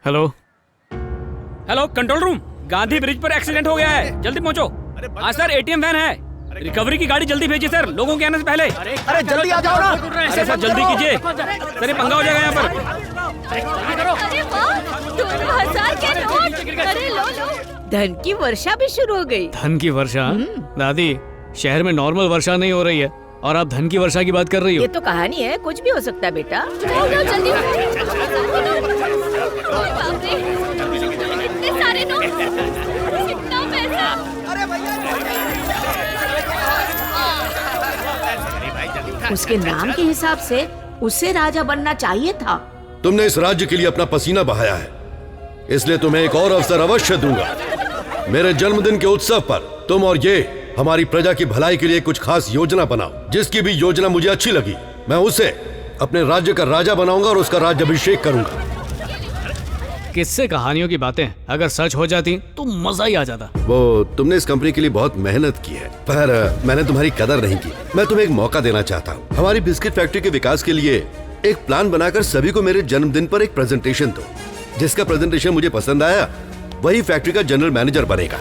Hello hello control room, Gandhi bridge पर accident हो गया है, जल्दी पहुंचो। हाँ सर, एटीएम वैन है, रिकवरी की गाड़ी जल्दी भेजिए सर, लोगों के आने से पहले। अरे जल्दी आ जाओ ना। अरे सर जल्दी कीजिए सर, ये पंगा हो जाएगा यहाँ पर। अरे वाह, 2000 के नोट। अरे लो लो। धन की वर्षा भी शुरू हो गई। धन की वर्षा? दादी, शहर में नॉर्मल वर्षा नहीं हो रही है और आप धन की वर्षा की बात कर रही हो। ये तो कहानी है, कुछ भी हो सकता है बेटा। लो जल्दी। बाप रे, इतने सारे नोट, इतना पैसा। उसके नाम के हिसाब से उसे राजा बनना चाहिए था। तुमने इस राज्य के लिए अपना पसीना बहाया है, इसलिए तुम्हें एक और अवसर अवश्य दूंगा। मेरे जन्मदिन के उत्सव पर तुम और ये हमारी प्रजा की भलाई के लिए कुछ खास योजना बनाओ। जिसकी भी योजना मुझे अच्छी लगी, मैं उसे अपने राज्य का राजा बनाऊंगा और उसका राज्याभिषेक करूंगा। किससे कहानियों की बातें अगर सच हो जाती तो मजा ही आ जाता। वो तुमने इस कंपनी के लिए बहुत मेहनत की है, पर मैंने तुम्हारी कदर नहीं की। मैं तुम्हें एक मौका देना चाहता हूँ। हमारी बिस्किट फैक्ट्री के विकास के लिए एक प्लान बनाकर सभी को मेरे जन्मदिन पर एक प्रेजेंटेशन दो। जिसका प्रेजेंटेशन मुझे पसंद आया वही फैक्ट्री का जनरल मैनेजर बनेगा।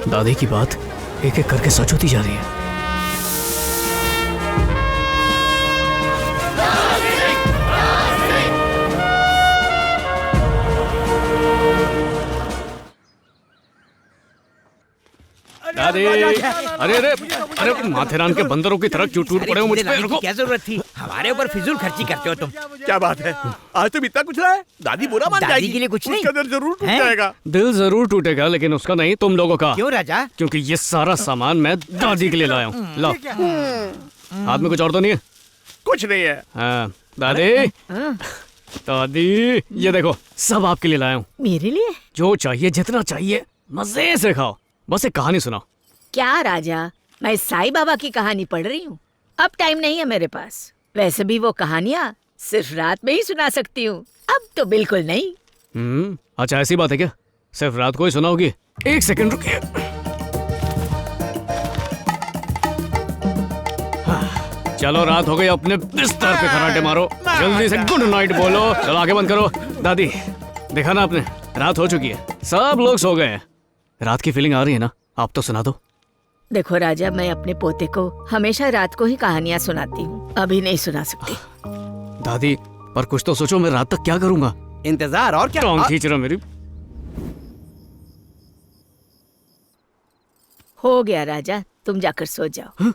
दादी की बात एक एक करके सच होती जा रही है। दादी, अरे अरे अरे माथेरान के बंदरों की तरह क्यों टूट पड़े हो मुझ पे? रुको। क्या जरूरत थी? हमारे ऊपर फिजूल खर्ची करते हो तुम। क्या बात है, आज तुम इतना कुछ रहा है? दादी बुरा मान दादी जाएगी। के लिए कुछ नहीं। उसका दिल जरूर टूट जाएगा। दिल जरूर टूटेगा, लेकिन उसका नहीं, तुम लोगों का। क्यों राजा? क्योंकि ये सारा सामान मैं दादी के लिए लाया हूँ। लो, हाथ में कुछ और तो नहीं है? कुछ नहीं है। हाँ, दादी, दादी, ये देखो, सब आपके लिए लाया हूँ। मेरे लिए? जो चाहिए, जितना चाहिए, मजे से खाओ। बस एक कहानी सुनाओ। क्या राजा, मैं साईं बाबा की कहानी पढ़ रही हूँ। अब टाइम नहीं है मेरे पास। वैसे भी वो कहानियाँ सिर्फ रात में ही सुना सकती हूँ, अब तो बिल्कुल नहीं। अच्छा ऐसी बात है क्या? सिर्फ रात को ही सुनाओगी? एक सेकंड रुकिए। चलो, रात हो गई, अपने बिस्तर पे खराटे मारो। जल्दी से गुड नाइट बोलो। चलो आंखें बंद करो। दादी, देखा ना आपने, रात हो चुकी है, सब लोग सो गए हैं। रात की फीलिंग आ रही है ना? आप तो सुना दो। देखो राजा, मैं अपने पोते को हमेशा रात को ही कहानियाँ सुनाती हूँ, अभी नहीं सुना सकती। दादी, पर कुछ तो सोचो, मैं रात तक क्या करूंगा? इंतजार और क्या? टांग खींच रहा मेरी। हो गया राजा, तुम जाकर सो जाओ।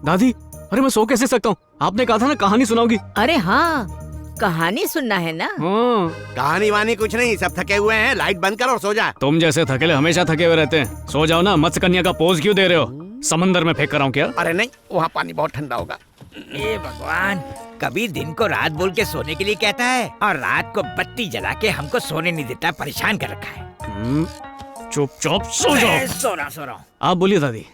दादी, अरे मैं सो कैसे सकता हूँ? आपने कहा था ना कहानी सुनाओगी। अरे हाँ, कहानी सुनना है ना। कहानी वानी कुछ नहीं, सब थके हुए हैं। लाइट बंद कर और सो जा। तुम जैसे थकेले हमेशा थके हुए रहते हैं। सो जाओ ना। मत्स्य कन्या का पोज क्यों दे रहे हो? समंदर में फेंक कर आऊं क्या? अरे नहीं, वहाँ पानी बहुत ठंडा होगा। ये भगवान, कभी दिन को रात बोल के सोने के लिए कहता है और रात को बत्ती जला के हमको सोने नहीं देता, परेशान कर रखा है। चुपचाप सो जाओ। सो रहा हूँ। आप बोलिए दादी।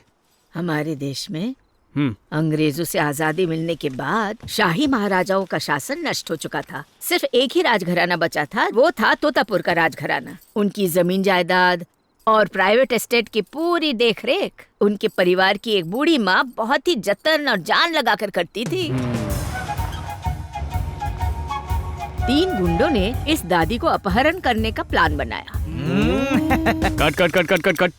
हमारे देश में अंग्रेजों से आजादी मिलने के बाद शाही महाराजाओं का शासन नष्ट हो चुका था। सिर्फ एक ही राजघराना बचा था, वो था तोतापुर का राजघराना। उनकी जमीन जायदाद और प्राइवेट एस्टेट की पूरी देखरेख उनके परिवार की एक बूढ़ी माँ बहुत ही जतन और जान लगाकर करती थी। 3 गुंडों ने इस दादी को अपहरण करने का प्लान बनाया। Cut cut cut cut cut cut.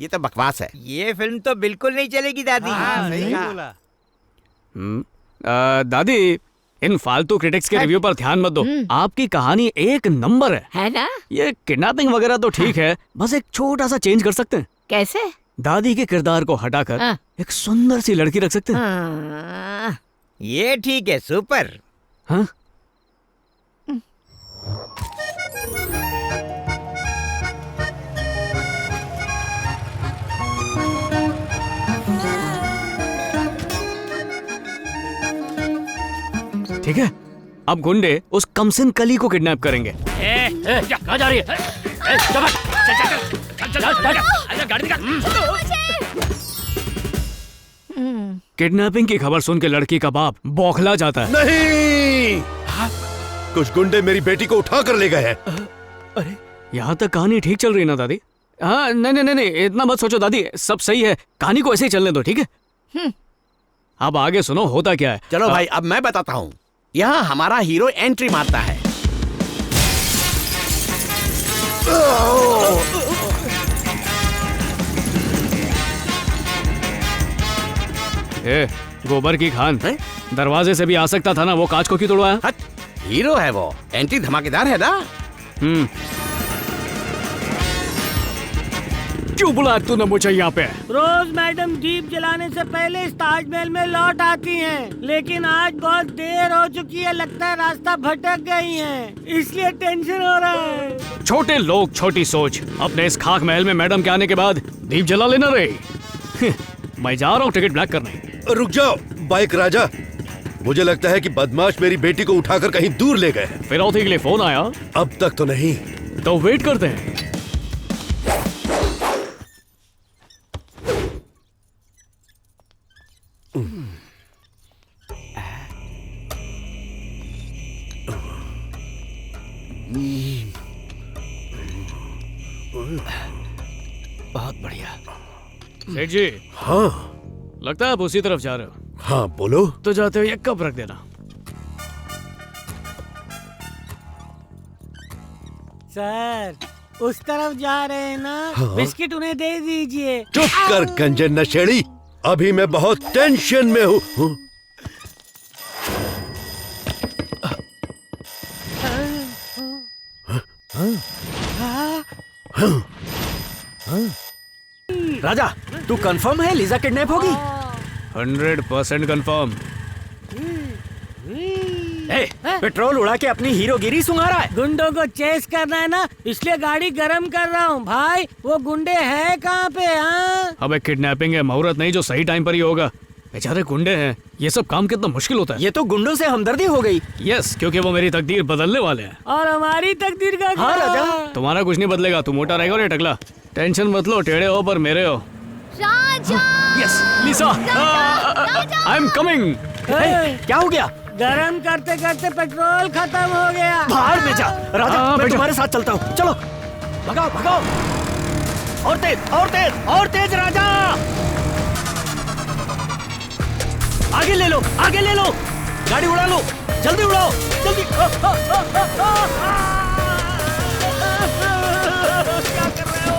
ये तो बकवास है। ये फिल्म तो बिल्कुल नहीं चलेगी दादी। सही बोला। दादी, इन फालतू क्रिटिक्स के रिव्यू पर ध्यान मत दो। आपकी कहानी एक नंबर है ना? ये किडनैपिंग वगैरह तो ठीक है, बस एक छोटा सा चेंज कर सकते हैं। कैसे? दादी के किरदार को हटाकर एक सुंदर सी लड़की रख सकते हैं। ये ठीक है, सुपर। हाँ? ठीक है, अब गुंडे उस कमसिन कली को किडनैप करेंगे। कहाँ जा रही है? किडनैपिंग की खबर सुन के लड़की का बाप बौखला जाता है। नहीं, कुछ गुंडे मेरी बेटी को उठा कर ले गए हैं। अरे, यहाँ तक कहानी ठीक चल रही है ना दादी? हाँ, नहीं नहीं नहीं, इतना मत सोचो दादी, सब सही है। कहानी को ऐसे ही चलने दो, ठीक है? अब आगे सुनो होता क्या है। चलो भाई, अब मैं बताता हूँ। यहाँ हमारा हीरो एंट्री मारता है। ए, गोबर की खान हैं? दरवाजे से भी आ सकता था ना, वो कांच को क्यों तोड़वाया? हट, हीरो है वो, एंटी धमाकेदार है ना। हम्म, क्यों बुलाया तूने मुझे यहाँ पे? रोज मैडम दीप जलाने से पहले इस ताजमहल में लौट आती हैं, लेकिन आज बहुत देर हो चुकी है, लगता है रास्ता भटक गई हैं, इसलिए टेंशन हो रहा है। छोटे लोग छोटी सोच। अपने इस खाक महल में मैडम के आने के बाद दीप जला लेना रे। मैं जा रहा हूँ टिकट ब्लैक करने। रुक जाओ बाइक राजा, मुझे लगता है कि बदमाश मेरी बेटी को उठाकर कहीं दूर ले गए हैं। फिरौती के लिए फोन आया? अब तक तो नहीं। तो वेट करते हैं। बहुत बढ़िया। सेठ जी, हाँ लगता है आप उसी तरफ जा रहे हो। हाँ बोलो। तो जाते हुए एक कप रख देना। सर, उस तरफ जा रहे हैं ना, हाँ? बिस्किट उन्हें दे दीजिए। चुप कर गंजे नशेड़ी, अभी मैं बहुत टेंशन में हूँ। राजा, तू कंफर्म है लीजा किडनैप होगी? 100% कंफर्म। पेट्रोल उड़ा के अपनी हीरोगिरी सुंघा रहा है। गुंडों को चेस करना है ना, इसलिए गाड़ी गरम कर रहा हूँ। भाई, वो गुंडे हैं कहाँ पे? हाँ, अबे किडनैपिंग है, मुहूर्त नहीं जो सही टाइम पर ही होगा। बेचारे गुंडे हैं, ये सब काम कितना मुश्किल होता है। ये तो गुंडों से हमदर्दी हो गई। यस, क्योंकि वो मेरी तकदीर बदलने वाले हैं। और हमारी तकदीर का हाँ क्या? राजा। तुम्हारा कुछ नहीं बदलेगा, तू मोटा रहेगा और ये टकला। टेंशन मत लो, टेढ़े हो पर मेरे हो। Raja yes Lisa, I am coming. क्या हो गया? गरम करते करते पेट्रोल खत्म हो गया। बाहर में जा राजा, मैं बैठो। तुम्हारे साथ चलता हूँ। चलो भगाओ भगाओ, और तेज और तेज और तेज राजा। आगे ले लो, आगे ले लो, गाड़ी उड़ा लो, जल्दी उड़ाओ, जल्दी। क्या कर रहे हो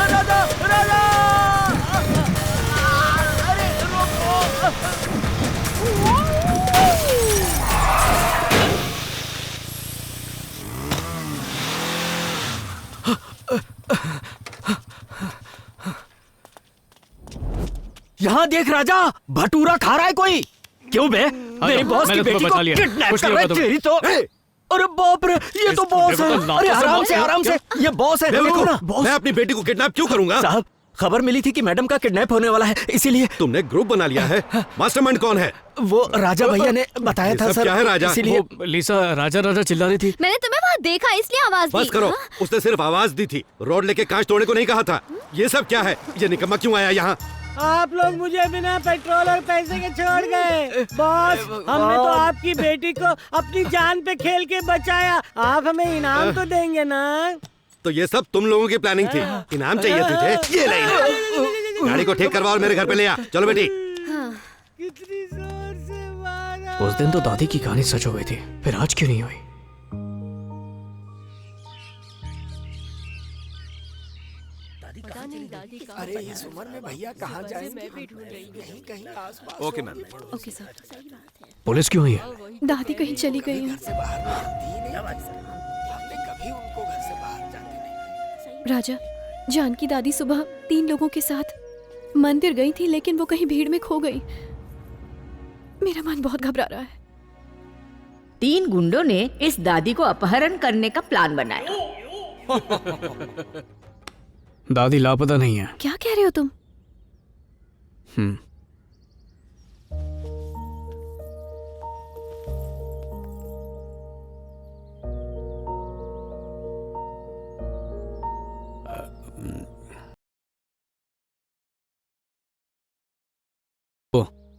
राजा? राजा, अरे रोको। यहाँ देख राजा, भटूरा खा रहा है कोई। क्यों बे? मेरी बॉस की मैंने तुम्हें बेटी बचा को लिया। किडनैप कुछ कर नहीं रहा है। होगा तेरी तो अरे बाप रे, ये तो बॉस है। देखो तो अरे लातों से आराम मार से दिया। आराम से, ये बॉस है। देखो देखो ना, मैं अपनी बेटी को किडनैप क्यों करूंगा? साहब, खबर मिली थी कि मैडम का किडनैप होने वाला है, इसीलिए। तुमने ग्रुप बना लिया है। मास्टरमाइंड कौन है? वो राजा भैया ने बताया ये था सब सर। क्या है राजा? इसीलिए वो लिसा राजा राजा चिल्ला रही थी। मैंने तुम्हें वहाँ देखा इसलिए आवाज दी। बस करो, हाँ? उसने सिर्फ आवाज दी थी, रोड लेके कांच तोड़ने को नहीं कहा था। ये सब क्या है? ये निकम्मा क्यों आया यहाँ? आप लोग मुझे बिना पेट्रोल और पैसे के छोड़ गए। बॉस, हमने तो आपकी बेटी को अपनी जान पे खेल के बचाया। आप हमें इनाम तो देंगे ना? तो ये सब तुम लोगों की प्लानिंग थी। इनाम चाहिए तुझे? ये ले, गाड़ी को ठीक करवा और मेरे घर पे ले आ। चलो बेटी। कितनी जोर से मारा। उस दिन तो दादी की कहानी सच हो गई थी, फिर आज क्यों नहीं हुई? अरे इस उम्र में भैया कहाँ जाए? Okay ma'am. Okay sir. Police क्यों आई है? दादी कहीं चली गई है। राजा, जानकी दादी सुबह 3 लोगों के साथ मंदिर गई थी, लेकिन वो कहीं भीड़ में खो गई। मेरा मन बहुत घबरा रहा है। 3 गुंडों ने इस दादी को अपहरण करने का प्लान बनाया। दादी लापता नहीं है। क्या कह रहे हो तुम?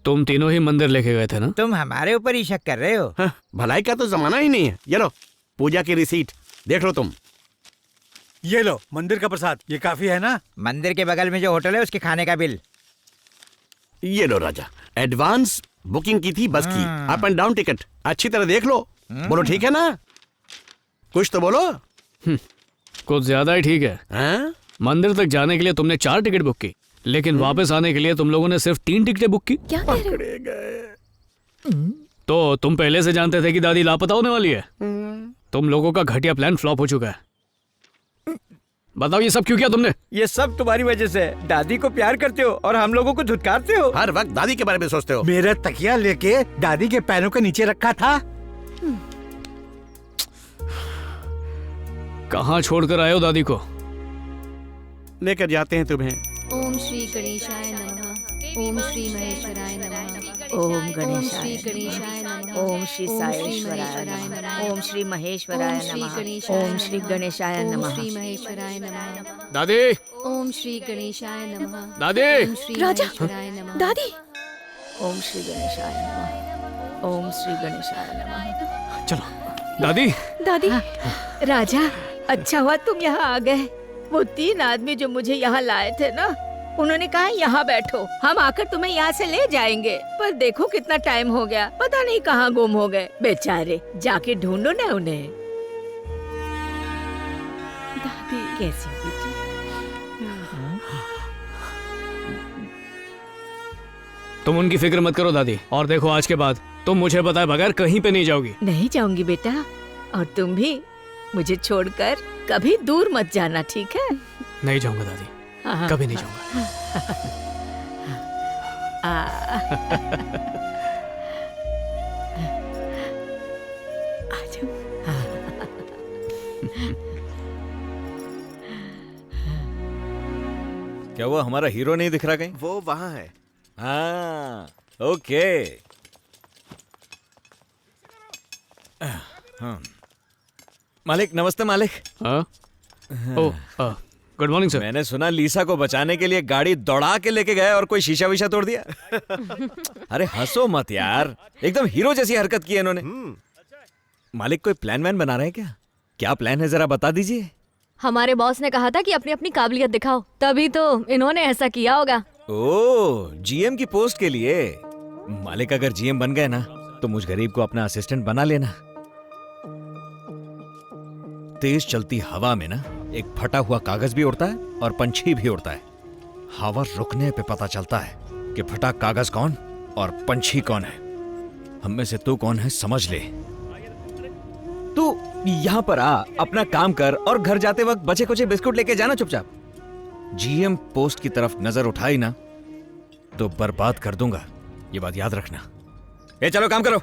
तुम तीनों ही मंदिर लेके गए थे ना? तुम हमारे ऊपर ही शक कर रहे हो? हाँ, भलाई का तो जमाना ही नहीं है। ये लो पूजा की रिसीट, देख लो तुम। ये लो मंदिर का प्रसाद, ये काफी है ना? मंदिर के बगल में जो होटल है उसके खाने का बिल। ये लो राजा, एडवांस बुकिंग की थी बस की, अप एंड डाउन टिकट। अच्छी तरह देख लो, बोलो ठीक है ना? कुछ तो बोलो। कुछ ज्यादा ही ठीक है। हाँ? मंदिर तक जाने के लिए तुमने 4 टिकट बुक की, लेकिन वापस आने के लिए तुम लोगों ने सिर्फ 3 टिकटें बुक की। क्या कह रहे हो? तो तुम पहले से जानते थे कि दादी लापता होने वाली है। तुम लोगों का घटिया प्लान फ्लॉप हो चुका है। बताओ ये सब क्यों किया तुमने? ये सब तुम्हारी वजह से है। दादी को प्यार करते हो और हम लोगों को धुतकारते हो। हर वक्त दादी के बारे में सोचते हो। मेरा तकिया लेके दादी के पैरों के नीचे रखा था। कहाँ छोड़कर आए हो दादी को? लेकर जाते हैं तुम्हें। ओम श्री गणेशाय नमः। ओम श्री महेश्वराय नमः। ओम गणेशाय श्री गणेशाय नमः। ओम श्री सायेश्वराय नमः। ओम श्री महेश्वराय नमः। ओम श्री गणेशाय ओम नमः। श्री महेश्वराय नमः। दादी, ओम श्री गणेशाय नमः। दादी, ओम श्री राजा, महेश्वराय नमः। दादी, ओम श्री गणेशाय नमः। ओम श्री गणेशाय नमः। चलो। दादी, दादी, राजा, अच्छा हुआ तुम यहाँ आ गए। वो 3 आदमी जो मुझे यहाँ लाए थे ना, उन्होंने कहा यहाँ बैठो, हम आकर तुम्हें यहाँ से ले जाएंगे। पर देखो कितना टाइम हो गया, पता नहीं कहाँ गुम हो गए बेचारे। जाके ढूंढो ना उन्हें। दादी, कैसी हो बेटी? तुम उनकी फिक्र मत करो दादी। और देखो आज के बाद तुम मुझे बताए बगैर कहीं पे नहीं जाओगी। नहीं जाऊंगी बेटा, और तुम भी मुझे छोड़कर कभी दूर मत जाना, ठीक है? नहीं जाऊंगा दादी, हाँ, कभी नहीं जाऊंगा। आ जाओ। क्या वो हमारा हीरो नहीं दिख रहा कहीं? वो वहाँ है। हाँ, ओके। हाँ। मालिक, नमस्ते मालिक। हाँ? ओह, गुड मॉर्निंग सर। मैंने सुना लीसा को बचाने के लिए गाड़ी दौड़ा के लेके गए और कोई शीशा वीशा तोड़ दिया। अरे हंसो मत यार, एकदम हीरो जैसी हरकत की है इन्होंने। मालिक कोई प्लान वैन बना रहे हैं क्या? क्या प्लान है जरा बता दीजिए। हमारे बॉस ने कहा था कि अपनी अपनी काबिलियत दिखाओ, तभी तो इन्होंने ऐसा किया होगा। ओह, जीएम की पोस्ट के लिए। मालिक अगर जीएम बन गए ना तो मुझ गरीब को अपना असिस्टेंट बना लेना। तेज चलती हवा में ना एक फटा हुआ कागज भी उड़ता है और पंछी भी उड़ता है। हवा रुकने पे पता चलता है कि फटा कागज कौन और पंछी कौन है। हम में से तू कौन है समझ ले। तू यहाँ पर आ, अपना काम कर और घर जाते वक्त बचे कुचे बिस्कुट लेके जाना चुपचाप। जीएम पोस्ट की तरफ नजर उठाई ना तो बर्बाद कर दूंगा, ये बात याद रखना। ए चलो काम करो।